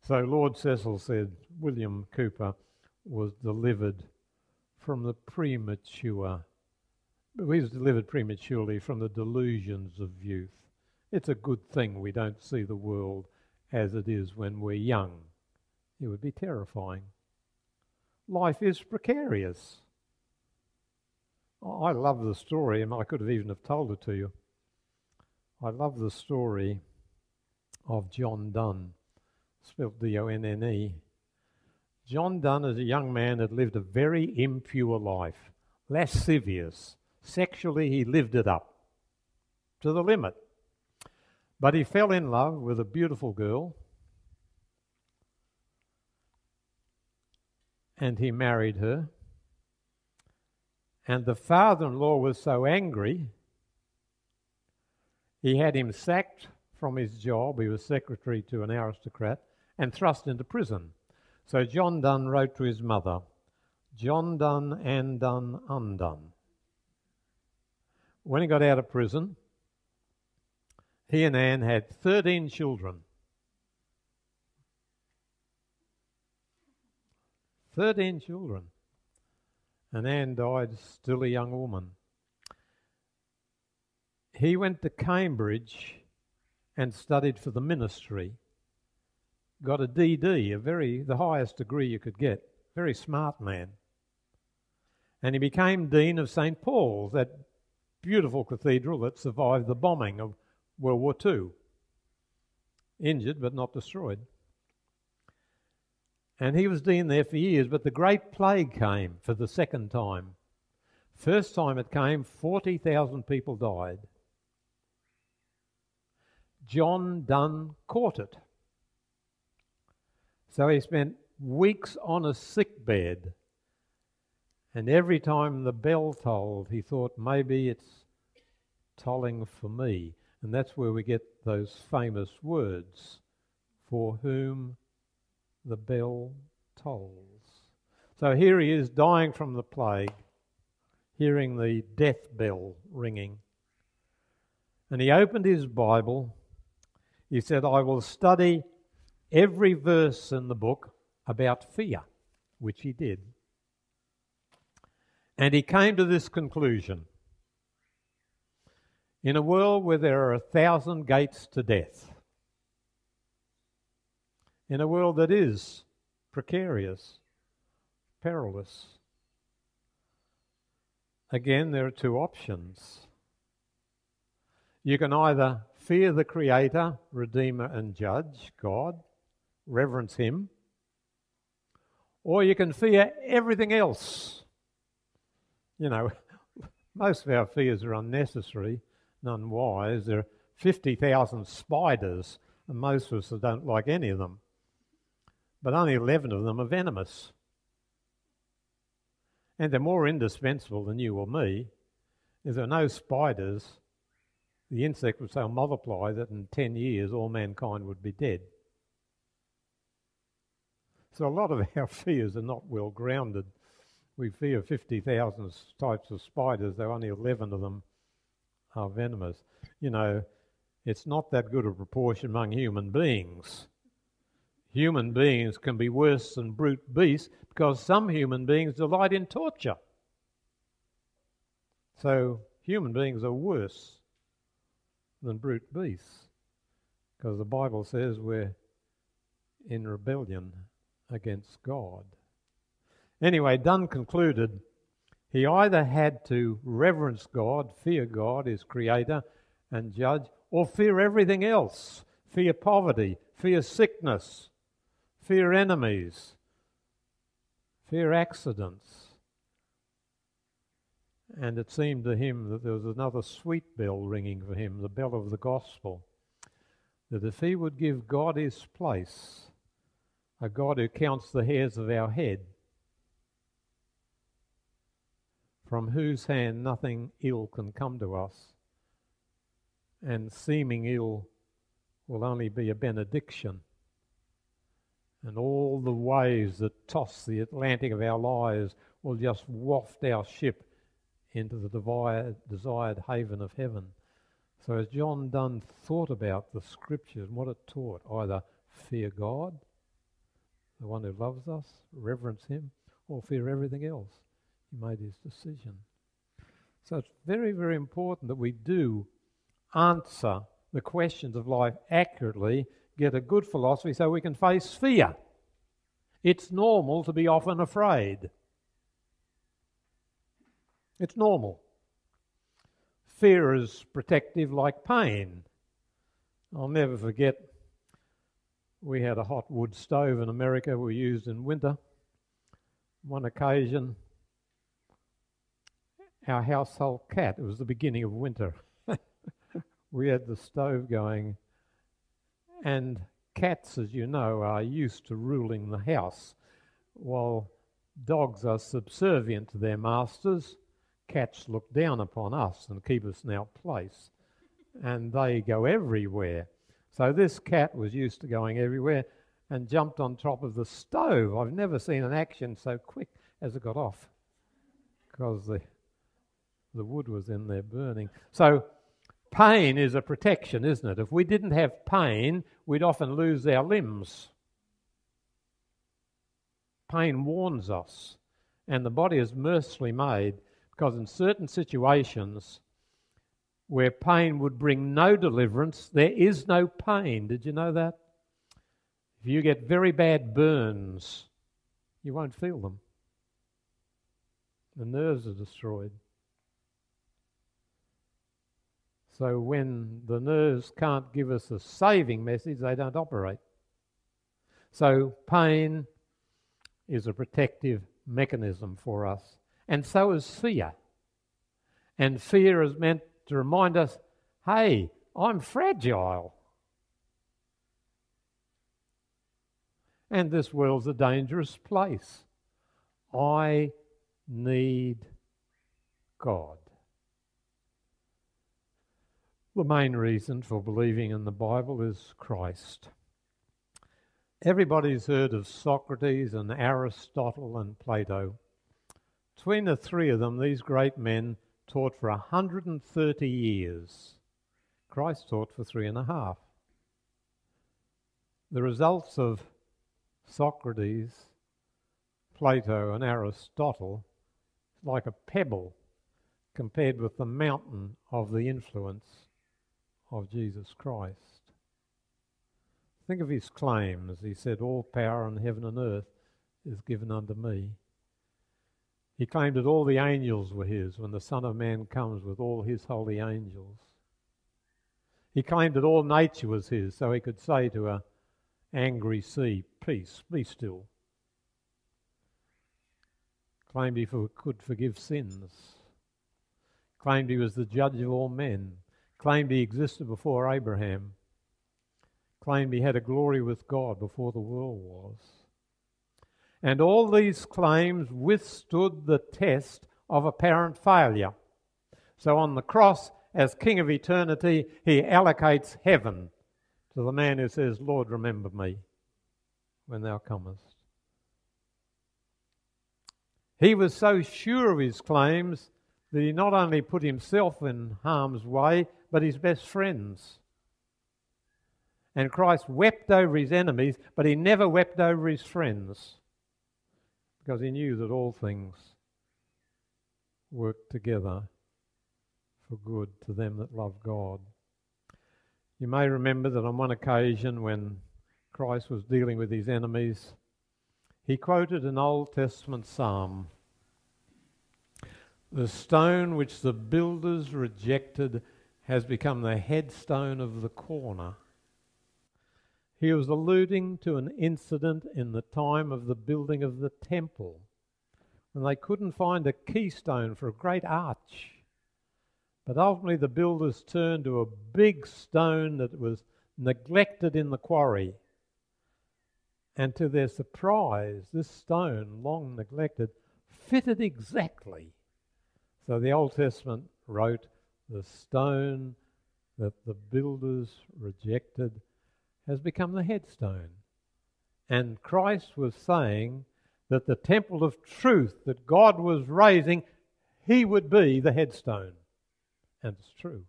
So Lord Cecil said William Cooper was delivered from the premature, he was delivered prematurely from the delusions of youth. It's a good thing we don't see the world as it is when we're young. It would be terrifying. Life is precarious. I love the story, and I could have even have told it to you. I love the story of John Donne, spelled D-O-N-N-E. John Donne, as a young man, had lived a very impure life, lascivious. Sexually, he lived it up to the limit. But he fell in love with a beautiful girl, and he married her. And the father-in-law was so angry, he had him sacked from his job. He was secretary to an aristocrat and thrust into prison. So John Donne wrote to his mother, John Donne and Donne undone. When he got out of prison, he and Anne had 13 children. 13 children. And Anne died still a young woman. He went to Cambridge and studied for the ministry. Got a DD, the highest degree you could get. Very smart man. And he became Dean of St. Paul's, that beautiful cathedral that survived the bombing of World War II. Injured but not destroyed. And he was dean there for years, but the Great Plague came for the second time. First time it came, 40,000 people died. John Donne caught it. So he spent weeks on a sick bed, and every time the bell tolled, he thought, maybe it's tolling for me. And that's where we get those famous words, for whom the bell tolls. So here he is, dying from the plague, hearing the death bell ringing. And he opened his Bible. He said, I will study every verse in the book about fear, which he did. And he came to this conclusion. In a world where there are 1,000 gates to death, in a world that is precarious, perilous, again, there are two options. You can either fear the Creator, Redeemer and Judge, God, reverence Him, or you can fear everything else. You know, most of our fears are unnecessary, none wise. There are 50,000 spiders, and most of us don't like any of them. But only 11 of them are venomous. And they're more indispensable than you or me. If there are no spiders, the insect would so multiply that in 10 years all mankind would be dead. So a lot of our fears are not well grounded. We fear 50,000 types of spiders, though only 11 of them are venomous. You know, it's not that good a proportion among human beings. Human beings can be worse than brute beasts because some human beings delight in torture. So human beings are worse than brute beasts because the Bible says we're in rebellion against God. Anyway, Donne concluded he either had to reverence God, fear God, his creator and judge, or fear everything else. Fear poverty, fear sickness, fear enemies, fear accidents. And it seemed to him that there was another sweet bell ringing for him, the bell of the gospel, that if he would give God his place, a God who counts the hairs of our head, from whose hand nothing ill can come to us, and seeming ill will only be a benediction, and all the waves that toss the Atlantic of our lives will just waft our ship into the desired haven of heaven. So as John Donne thought about the Scriptures and what it taught, either fear God the one who loves us, reverence him, or fear everything else. He made his decision. So it's very, very important that we do answer the questions of life accurately, get a good philosophy so we can face fear. It's normal to be often afraid. It's normal. Fear is protective like pain. I'll never forget, we had a hot wood stove in America we used in winter. One occasion, our household cat, it was the beginning of winter, we had the stove going, and cats, as you know, are used to ruling the house. While dogs are subservient to their masters, cats look down upon us and keep us in our place, and they go everywhere. So this cat was used to going everywhere and jumped on top of the stove. I've never seen an action so quick as it got off, because the wood was in there burning. So pain is a protection, isn't it? If we didn't have pain, we'd often lose our limbs. Pain warns us, and the body is mercifully made, because in certain situations where pain would bring no deliverance, there is no pain. Did you know that? If you get very bad burns, you won't feel them. The nerves are destroyed. So when the nerves can't give us a saving message, they don't operate. So pain is a protective mechanism for us. And so is fear. And fear is meant to remind us, hey, I'm fragile. And this world's a dangerous place. I need God. The main reason for believing in the Bible is Christ. Everybody's heard of Socrates and Aristotle and Plato. Between the three of them, these great men taught for 130 years. Christ taught for 3.5. The results of Socrates, Plato and Aristotle, like a pebble compared with the mountain of the influence of Jesus Christ. Think of his claims. He said, all power in heaven and earth is given unto me. He claimed that all the angels were his when the Son of Man comes with all his holy angels. He claimed that all nature was his, so he could say to an angry sea, peace, be still. Claimed he could forgive sins. Claimed he was the judge of all men. Claimed he existed before Abraham. Claimed he had a glory with God before the world was. And all these claims withstood the test of apparent failure. So on the cross, as King of eternity, he allocates heaven to the man who says, Lord, remember me when thou comest. He was so sure of his claims that he not only put himself in harm's way, but his best friends. And Christ wept over his enemies, but he never wept over his friends, because he knew that all things work together for good to them that love God. You may remember that on one occasion when Christ was dealing with his enemies, he quoted an Old Testament psalm. The stone which the builders rejected has become the headstone of the corner. He was alluding to an incident in the time of the building of the temple, when they couldn't find a keystone for a great arch. But ultimately the builders turned to a big stone that was neglected in the quarry. And to their surprise, this stone, long neglected, fitted exactly. So the Old Testament wrote, the stone that the builders rejected has become the headstone. And Christ was saying that the temple of truth that God was raising, he would be the headstone. And it's true.